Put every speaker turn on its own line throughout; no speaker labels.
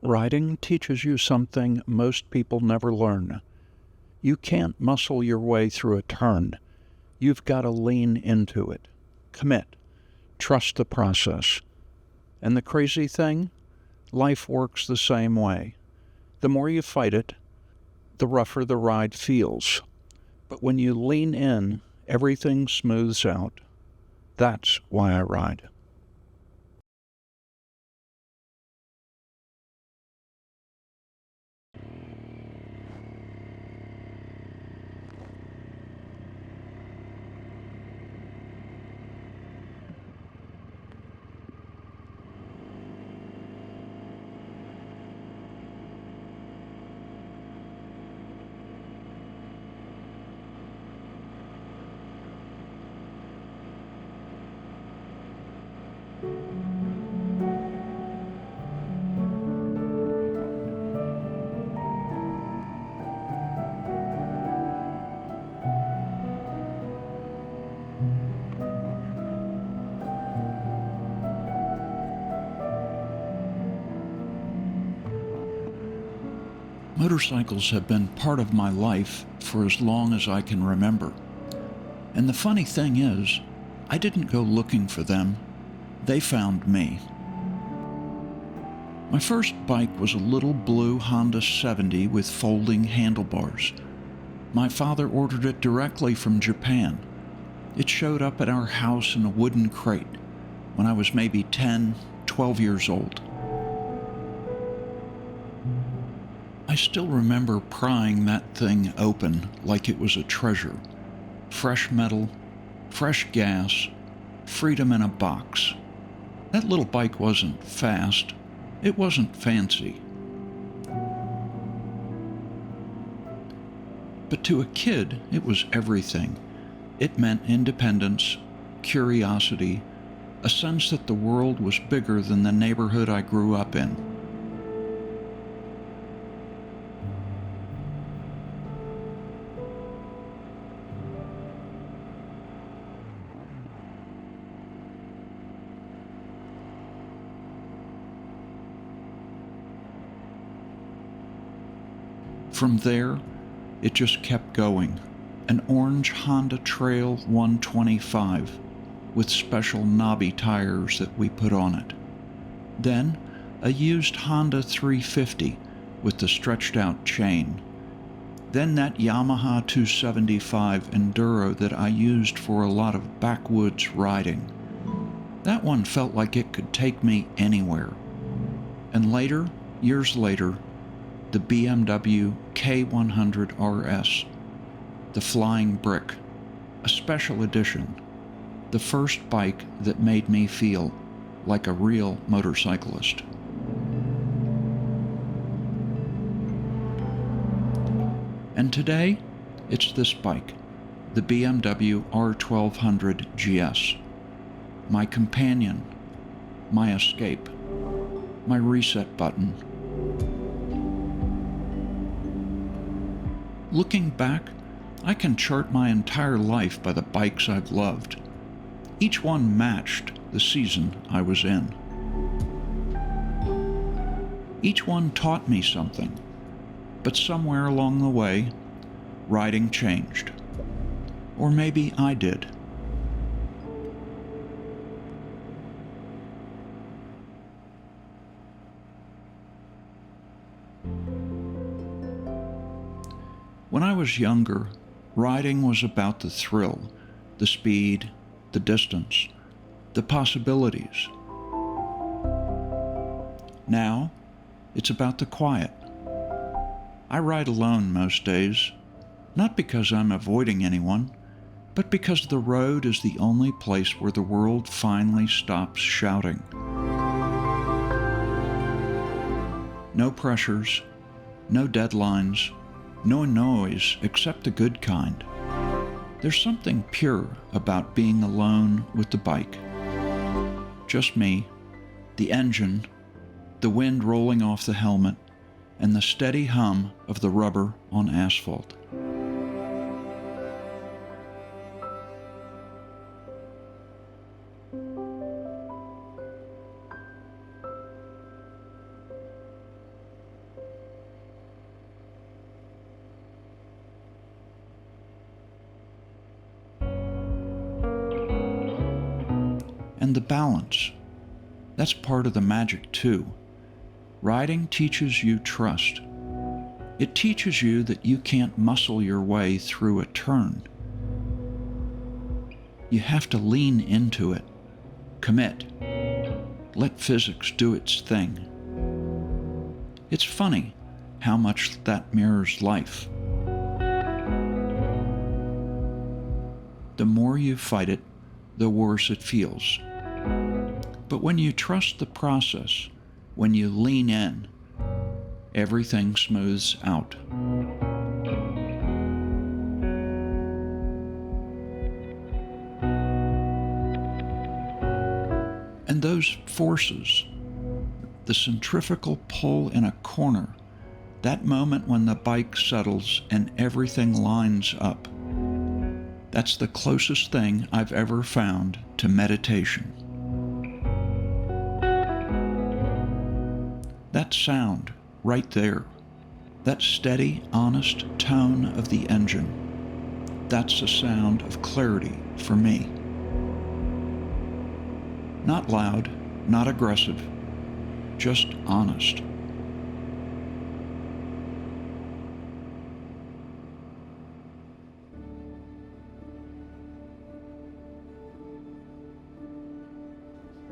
Riding teaches you something most people never learn. You can't muscle your way through a turn. You've got to lean into it. Commit. Trust the process. And the crazy thing? Life works the same way. The more you fight it, the rougher the ride feels. But when you lean in, everything smooths out. That's why I ride. Motorcycles have been part of my life for as long as I can remember. And the funny thing is, I didn't go looking for them. They found me. My first bike was a little blue Honda 70 with folding handlebars. My father ordered it directly from Japan. It showed up at our house in a wooden crate when I was maybe 10, 12 years old. I still remember prying that thing open like it was a treasure. Fresh metal, fresh gas, freedom in a box. That little bike wasn't fast. It wasn't fancy. But to a kid, it was everything. It meant independence, curiosity, a sense that the world was bigger than the neighborhood I grew up in. From there, it just kept going. An orange Honda Trail 125 with special knobby tires that we put on it. Then, a used Honda 350 with the stretched out chain. Then that Yamaha 275 Enduro that I used for a lot of backwoods riding. That one felt like it could take me anywhere. And later, years later, the BMW K100RS, the Flying Brick, a special edition, the first bike that made me feel like a real motorcyclist. And today, it's this bike, the BMW R1200GS, my companion, my escape, my reset button. Looking back, I can chart my entire life by the bikes I've loved. Each one matched the season I was in. Each one taught me something, but somewhere along the way, riding changed. Or maybe I did. When I was younger, riding was about the thrill, the speed, the distance, the possibilities. Now, it's about the quiet. I ride alone most days, not because I'm avoiding anyone, but because the road is the only place where the world finally stops shouting. No pressures, no deadlines, no noise except the good kind. There's something pure about being alone with the bike. Just me, the engine, the wind rolling off the helmet, and the steady hum of the rubber on asphalt. And the balance. That's part of the magic too. Riding teaches you trust. It teaches you that you can't muscle your way through a turn. You have to lean into it, commit, let physics do its thing. It's funny how much that mirrors life. The more you fight it, the worse it feels. But when you trust the process, when you lean in, everything smooths out. And those forces, the centrifugal pull in a corner, that moment when the bike settles and everything lines up, that's the closest thing I've ever found to meditation. That sound right there, that steady, honest tone of the engine, that's a sound of clarity for me. Not loud, not aggressive, just honest.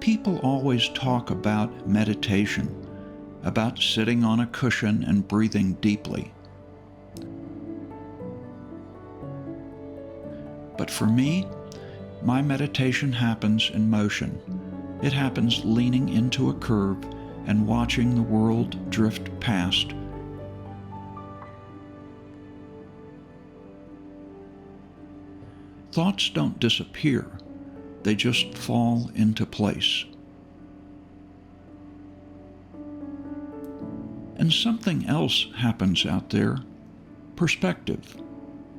People always talk about meditation, about sitting on a cushion and breathing deeply. But for me, my meditation happens in motion. It happens leaning into a curve and watching the world drift past. Thoughts don't disappear. They just fall into place. And something else happens out there. Perspective.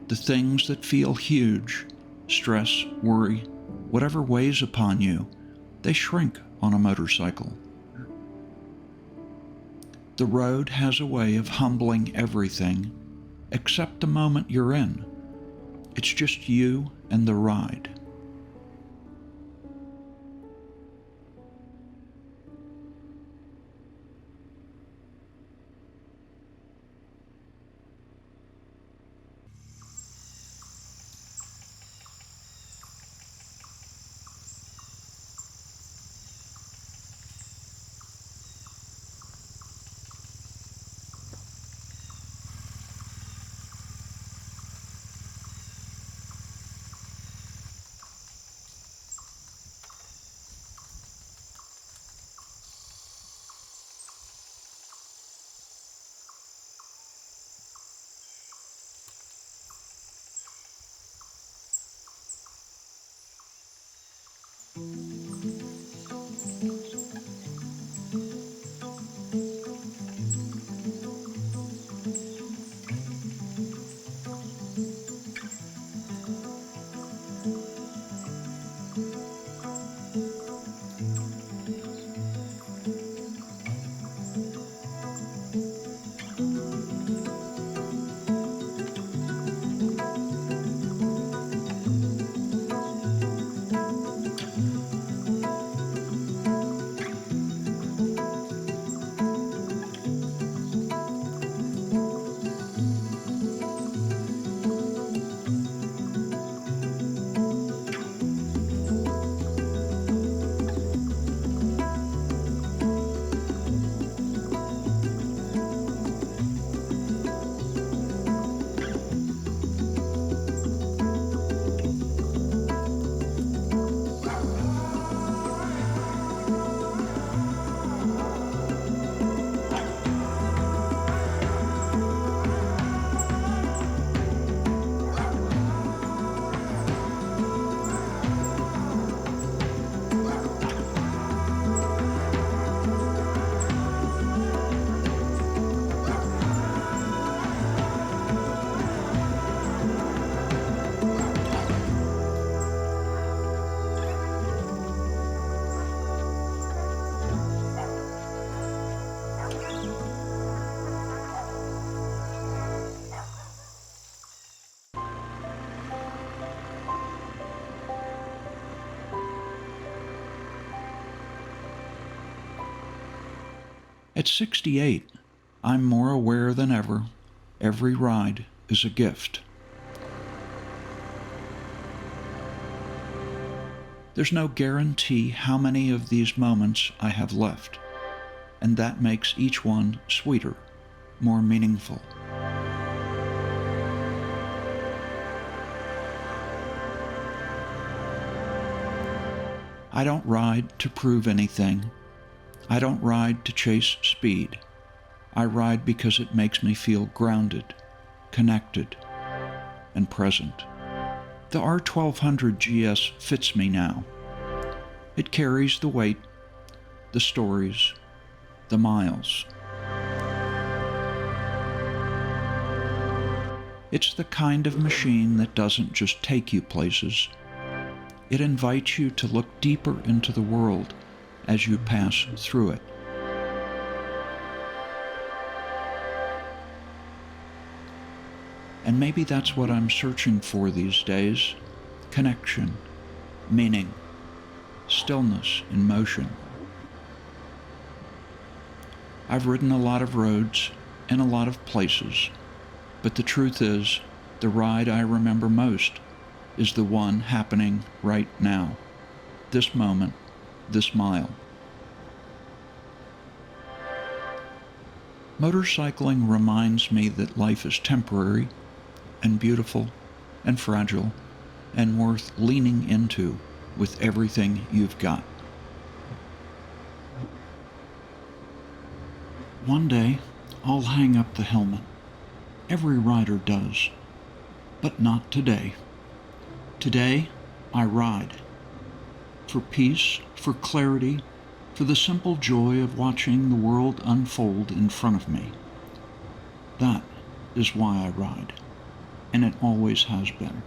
The things that feel huge, stress, worry, whatever weighs upon you, they shrink on a motorcycle. The road has a way of humbling everything except the moment you're in. It's just you and the ride. At 68, I'm more aware than ever. Every ride is a gift. There's no guarantee how many of these moments I have left, and that makes each one sweeter, more meaningful. I don't ride to prove anything. I don't ride to chase speed. I ride because it makes me feel grounded, connected, and present. The R1200GS fits me now. It carries the weight, the stories, the miles. It's the kind of machine that doesn't just take you places. It invites you to look deeper into the world as you pass through it. And maybe that's what I'm searching for these days: connection, meaning, stillness in motion. I've ridden a lot of roads in a lot of places, but the truth is, the ride I remember most is the one happening right now, this moment, this mile. Motorcycling reminds me that life is temporary and beautiful and fragile and worth leaning into with everything you've got. One day, I'll hang up the helmet. Every rider does. But not today. Today, I ride. For peace, for clarity, for the simple joy of watching the world unfold in front of me. That is why I ride, and it always has been.